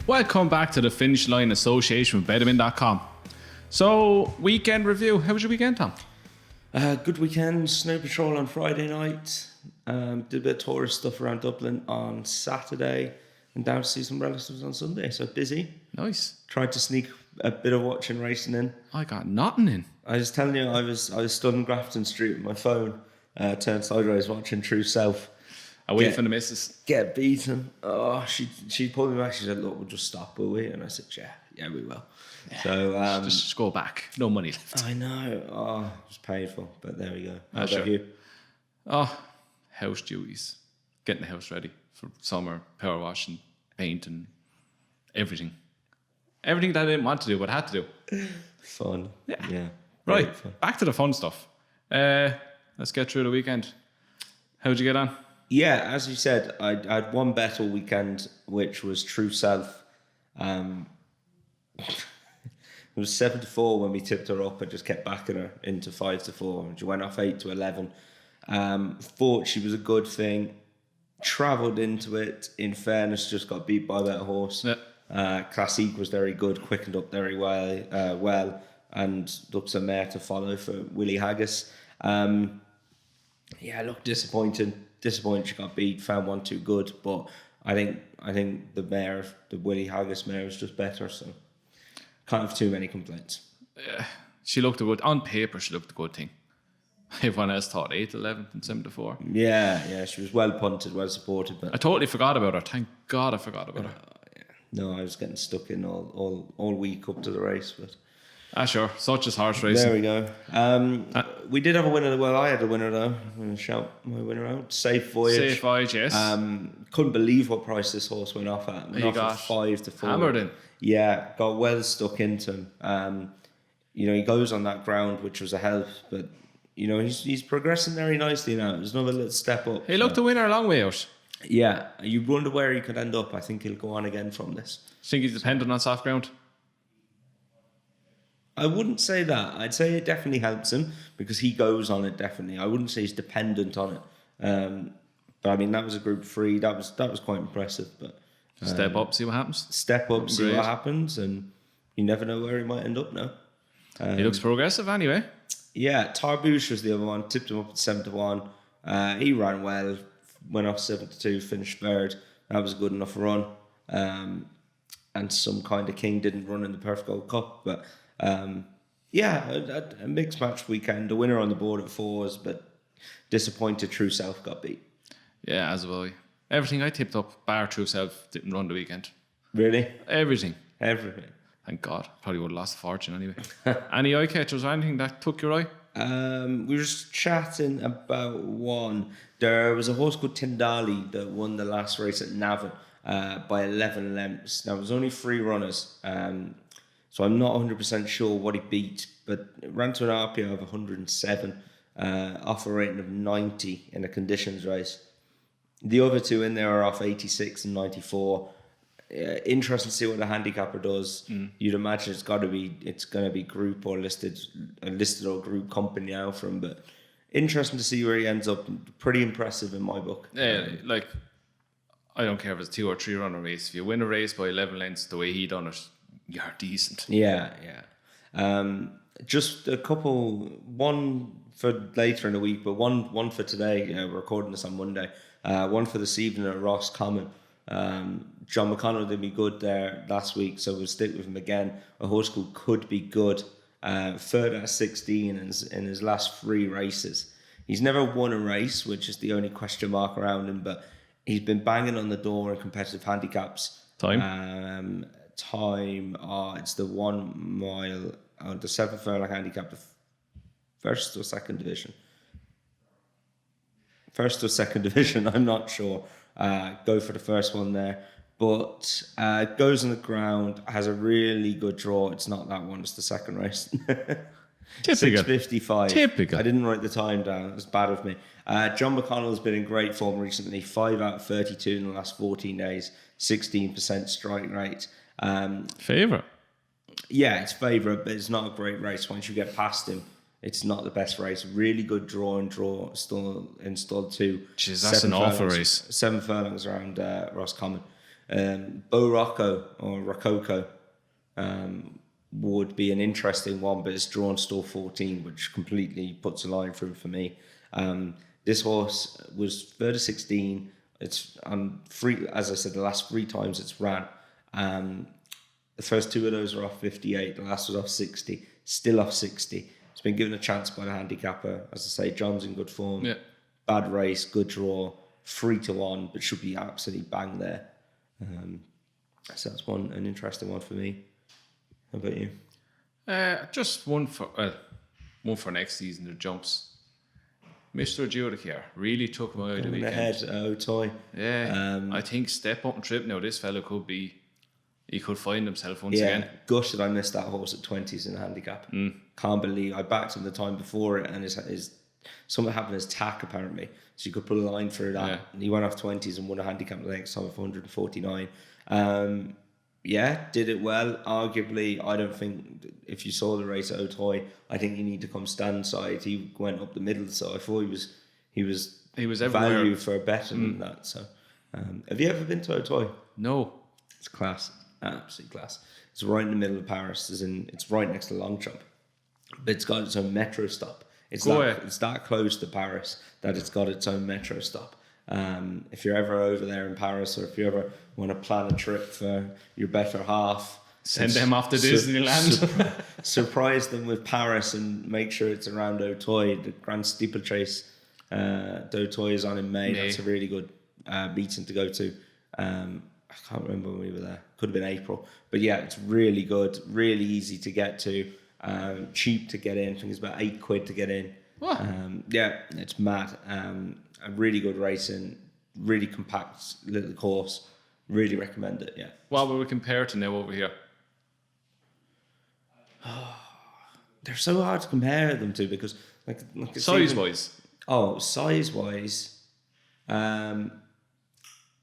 Welcome back to the Finish Line Association with Betopin.com. So, weekend review. How was your weekend, Tom? Good weekend. Snow patrol on Friday night. Did a bit of tourist stuff around Dublin on Saturday, and down to see some relatives on Sunday. So busy. Nice. Tried to sneak a bit of watching racing in. I got nothing in. I was telling you, I was stood on Grafton Street with my phone, turned sideways watching True South. Away from the missus. Get beaten. Oh, she pulled me back. She said, "Look, we'll just stop, will we?" And I said, "Yeah, we will." Yeah, so just go back. No money left. I know. Oh, it was painful, but there we go. How Sure. about you? Oh, house duties. Getting the house ready for summer, power washing, painting, everything. Everything that I didn't want to do, but had to do. Fun. Yeah. Right, Fun. back to the fun stuff. Let's get through the weekend. How'd you get on? Yeah, as you said, I had one bet all weekend, which was True South. It was 7-4 when we tipped her up. I just kept backing her into 5-4. She went off 8-11. Thought she was a good thing. Travelled into it. In fairness, just got beat by a better horse. Yeah. Classique was very good, quickened up very well, and looks a mare to follow for Willie Haggis. Look, disappointing she got beat. Found one too good, but I think the Willie Haggis mare was just better. So can't have too many complaints. She looked a good, on paper she looked a good thing. Everyone else thought 8-11 and 7-4. Yeah, she was well punted, well supported. But I totally forgot about her. Thank God I forgot about her. No, I was getting stuck in all week up to the race, but Sure, such as horse racing. there we go. We did have a winner. Well, I had a winner though. I'm going to shout my winner out. Safe Voyage. Safe Voyage, yes. Couldn't believe what price this horse went off at. Went He off got at 5-4. hammered in. Yeah, got well stuck into him. He goes on that ground, which was a help, but he's progressing very nicely now. There's another little step up. He looked the winner a long way out. Yeah, you wonder where he could end up. I think he'll go on again from this. Think he's dependent on soft ground? I wouldn't say that. I'd say it definitely helps him because he goes on it definitely. I wouldn't say he's dependent on it. But I mean, that was a Group 3. That was quite impressive. But Step up, see what happens. step up, see Great. what happens, and you never know where he might end up now. He looks progressive anyway. Yeah, Tarbouche was the other one. Tipped him up at 7-1. He ran well. Went off 7-2. Finished third. That was a good enough run. And Some Kind of King didn't run in the Perth Gold Cup, but a mixed match weekend. The winner on the board at 4s, but disappointed True South got beat. Yeah, as well. Everything I tipped up, bar True Self, didn't run the weekend. Really? Everything. Everything. Thank God. Probably would have lost a fortune anyway. Any eye catchers or anything that took your eye? We were just chatting about one. There was a horse called Tyndali that won the last race at Navan by 11 lengths. Now, it was only 3 runners, so I'm not 100% sure what he beat, but it ran to an RPO of 107, off a rating of 90 in a conditions race. The other 2 in there are off 86 and 94. Interesting to see what the handicapper does. You'd imagine it's going to be group or listed or group company now for him, but interesting to see where he ends up. Pretty impressive in my book. Yeah, I don't care if it's 2 or 3 runner race. If you win a race by 11 lengths the way he done it, you're decent. Yeah. Just a couple, one for later in the week, but one for today. We're recording this on Monday. One for this evening at Ross Common. John McConnell did me good there last week, so we'll stick with him again. A horse called Could Be Good. Third out of 16 in his last 3 races. He's never won a race, which is the only question mark around him, but he's been banging on the door in competitive handicaps. Time? It's the 1 mile, the 7 furlong handicap, the first or second division. First or second division, I'm not sure. Go for the first one there. But goes on the ground, has a really good draw. It's not that one, it's the second race. Typical. 6:55. Typical. I didn't write the time down. It was bad of me. John McConnell's been in great form recently. 5 out of 32 in the last 14 days. 16% strike rate. Favourite? Yeah, it's favourite, but it's not a great race. Once you get past him, it's not the best race. Really good draw still installed too. Jeez, that's an awful race. 7 furlongs around Ross Common. Bo Rocco or Rococo would be an interesting one, but it's drawn stall 14, which completely puts a line through for me. This horse was third of 16. It's on free, as I said, the last 3 times it's ran. The first 2 of those were off 58. The last was off 60. Still off 60. It's been given a chance by the handicapper. As I say, John's in good form. Yeah. Bad race, good draw, 3-1, but should be absolutely bang there. So that's an interesting one for me. How about you? Just one for next season. The jumps. Mr. Judicaire really took my eye the weekend. Ahead, Toy. Yeah, I think step up and trip now. This fella he could find himself once Yeah, again. gutted I missed that horse at 20s in the handicap. Can't believe I backed him the time before it, and his something happened to his tack apparently, so you could put a line through that. Yeah. And he went off 20s and won a handicap the next time of 149. Did it well. Arguably, I don't think if you saw the race at O'Toy, I think you need to come stand side. He went up the middle, so I thought he was value for a better than that. So, have you ever been to O'Toy? No. It's class, absolute class. It's right in the middle of Paris. It's right next to Longchamp, but it's got its own metro stop. It's that close to Paris that it's got its own metro stop. If you're ever over there in Paris, or if you ever want to plan a trip for your better half, send them off to Disneyland. Surprise them with Paris and make sure it's around Auteuil. The Grand Steeplechase d'Auteuil is on in May. That's a really good meeting to go to. I can't remember when we were there. Could have been April. But yeah, it's really good, really easy to get to, cheap to get in. I think it's about £8 to get in. What? Yeah, it's mad. A really good racing, really compact little course. Really recommend it, yeah. What would we compare to now over here? They're so hard to compare them to because like size-wise. Size-wise,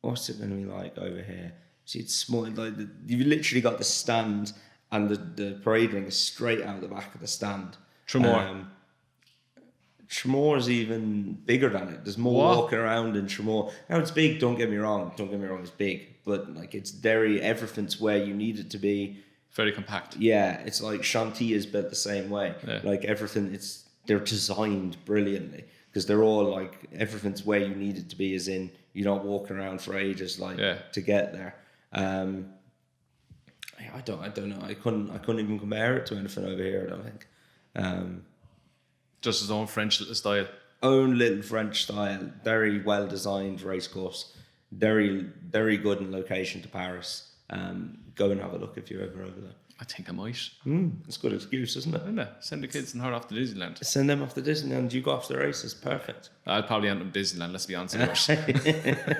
what's it going to be like over here? See, it's small. Like you've literally got the stand and the parade ring is straight out the back of the stand. Tramore is even bigger than it. There's more walking around in Tramore. Now it's big, don't get me wrong, it's big. But like it's Derry, everything's where you need it to be. Very compact. Yeah, it's like Chantilly is built the same way. Yeah. Like everything, they're designed brilliantly because they're all like everything's where you need it to be. As in, you're not walking around for ages to get there. I don't know. I couldn't even compare it to anything over here. I don't think. Just his own French little style. Own little French style. Very well designed race course. Very, very good in location to Paris. Go and have a look if you're ever over there. I think I might. It's a good excuse, isn't it? Isn't it? Send the kids and her off to Disneyland. Send them off to Disneyland. You go off the races. Perfect. I'd probably end up Disneyland, let's be honest about it.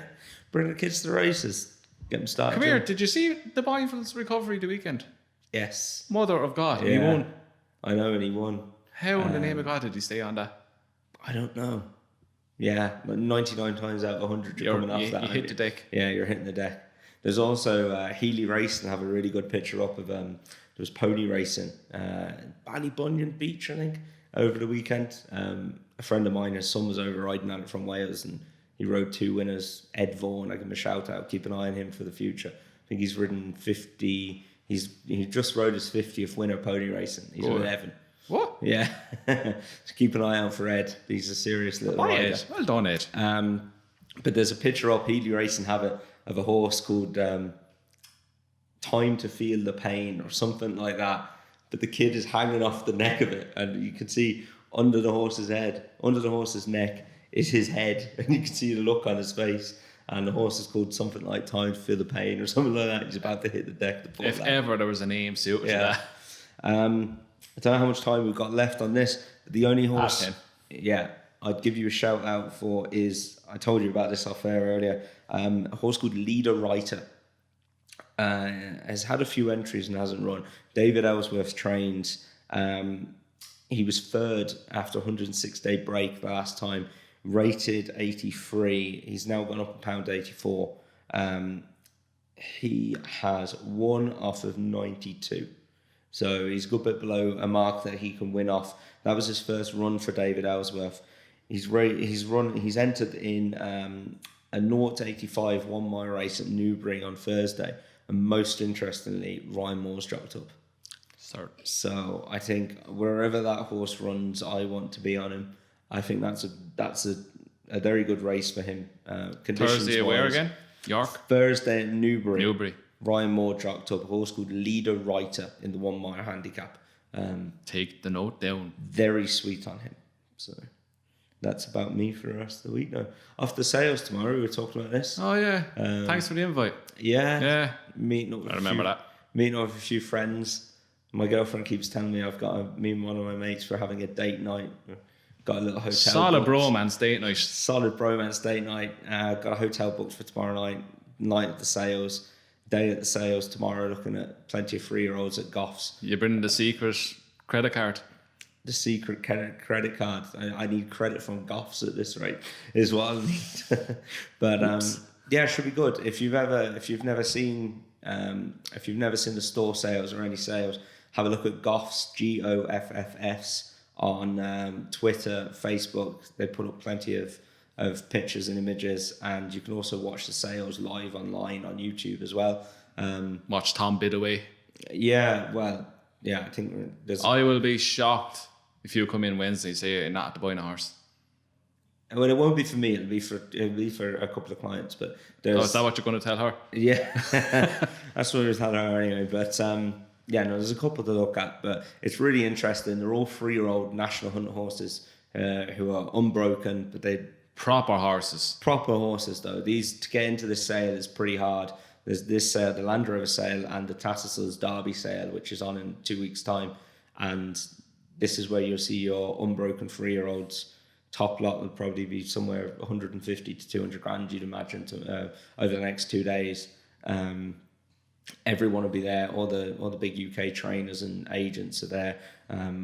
Bring the kids to the races. Get them started. Come here. Did you see the Bifle's recovery the weekend? Yes. Mother of God. Yeah. He won. I know, and he won. How in the name of God did he stay on that? I don't know. Yeah, but 99 times out of 100 you're coming off that. You hit the deck. Yeah, you're hitting the deck. There's also Healy Racing have a really good picture up of there was pony racing Ballybunion Beach, I think, over the weekend. A friend of mine, his son was over riding on it from Wales, and he rode 2 winners. Ed Vaughan, I give him a shout out. Keep an eye on him for the future. I think he's ridden 50. He just rode his 50th winner pony racing. He's 11. What? Yeah. So keep an eye out for Ed. He's a serious little rider. Ed. Well done, Ed. But there's a picture up Healy Racing have it of a horse called Time to Feel the Pain or something like that. But the kid is hanging off the neck of it, and you can see under the horse's neck is his head, and you can see the look on his face. And the horse is called something like Time to Feel the Pain or something like that. He's about to hit the deck. If ever there was a name suited to that. I don't know how much time we've got left on this. The only horse, I'd give you a shout out for is, I told you about this off air earlier, a horse called Leader Writer. Has had a few entries and hasn't run. David Ellsworth trains. He was third after a 106-day break last time, rated 83. He's now gone up a pound 84. He has 1 off of 92. So he's a good bit below a mark that he can win off. That was his first run for David Ellsworth. He's entered in a 0 to 85 1 mile race at Newbury on Thursday. And most interestingly, Ryan Moore's dropped up. So I think wherever that horse runs, I want to be on him. I think that's a very good race for him. Thursday where again? York? Thursday at Newbury. Ryan Moore dropped up a horse called Leader Writer in the 1 mile handicap. Take the note down. Very sweet on him. So that's about me for the rest of the week now. Off the sales tomorrow, we were talking about this. Oh yeah. Thanks for the invite. Yeah. Meeting up with Meeting up with a few friends. My girlfriend keeps telling me I've got me and one of my mates for having a date night. Got a little hotel. Solid bromance date night. Solid bromance date night. Got a hotel booked for tomorrow night. Night at the sales. Day at the sales tomorrow. Looking at plenty of 3-year-olds at Goffs. You're bringing the secret credit card. The secret credit card. I need credit from Goffs at this rate. Is what I need. But yeah, it should be good. If you've never seen the store sales or any sales, have a look at Goffs, Goffs, on Twitter, Facebook. They put up plenty of pictures and images, and you can also watch the sales live online on YouTube as well. Watch Tom Bidaway. Yeah, well, yeah, I think there's... I will be shocked if you come in Wednesday and say you're not buying a horse. Well, it won't be for me. It'll be for a couple of clients. But is that what you're going to tell her? Yeah, that's what we're telling her anyway. But yeah, no, there's a couple to look at. But it's really interesting. They're all 3-year-old national hunt horses who are unbroken, but they're proper horses. Proper horses, though. These, to get into this sale is pretty hard. There's this sale, the Land Rover sale, and the Tattersall's Derby sale, which is on in 2 weeks' time. And this is where you'll see your unbroken 3-year-olds. Top lot will probably be somewhere 150 to 200 grand, you'd imagine, over the next 2 days. Everyone will be there. All the big UK trainers and agents are there.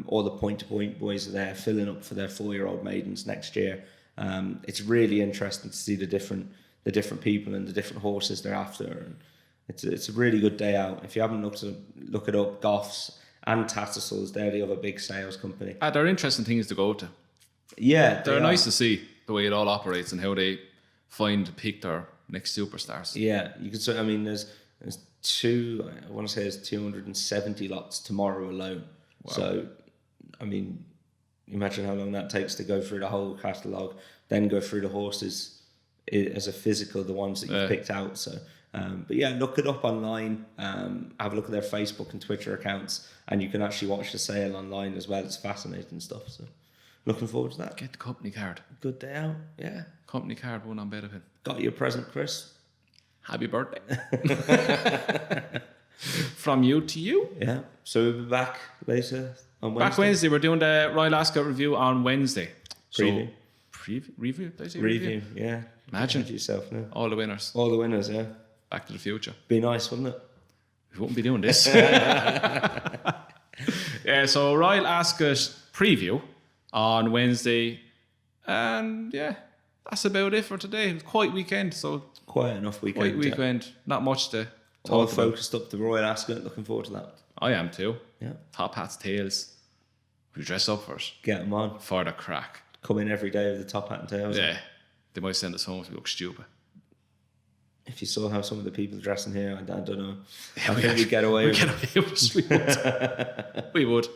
All the point-to-point boys are there, filling up for their 4-year-old maidens next year. It's really interesting to see the different people and the different horses they're after. And it's a really good day out. If you haven't look it up, Goffs and Tattersall's, they're the other big sales company. They're interesting things to go to. Yeah, they're nice to see the way it all operates and how they pick their next superstars. Yeah, you can. I mean, there's two. I want to say there's 270 lots tomorrow alone. Wow. So, I mean, imagine how long that takes to go through the whole catalogue, then go through the horses as a physical, the ones that you've picked out. So, but yeah, look it up online. Have a look at their Facebook and Twitter accounts, and you can actually watch the sale online as well. It's fascinating stuff. So. Looking forward to that. Get the company card. Good day out, yeah. Company card, one on Betopin. Got you a present, Chris. Happy birthday. From you to you. Yeah. So we'll be back later on Wednesday. Back Wednesday. We're doing the Royal Ascot review on Wednesday. Preview. Review? Did I say review? Yeah. Imagine. Yourself now. All the winners. All the winners, yeah. Back to the future. Be nice, wouldn't it? We wouldn't be doing this. Yeah, so Royal Ascot preview on Wednesday, and yeah, that's about it for today. It was quite weekend, so quiet enough weekend. Quite weekend, not much to talk all about. Focused up the Royal Ascot. Looking forward to that. I am too. Yeah. Top hats, tails. We dress up for it. Get them on for the crack. Come in every day with the top hat and tails. Yeah, they might send us home if we look stupid. If you saw how some of the people dressing here, I don't know. Yeah, I think we'd get away with it. We would.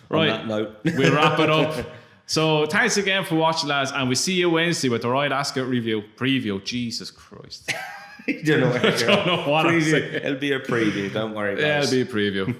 Right. On that note. We'll wrap it up. So thanks again for watching, lads, and we'll see you Wednesday with the Royal Ascot preview. Jesus Christ. You don't know what I'm saying. It'll be a preview, don't worry, guys. Yeah, it'll be a preview.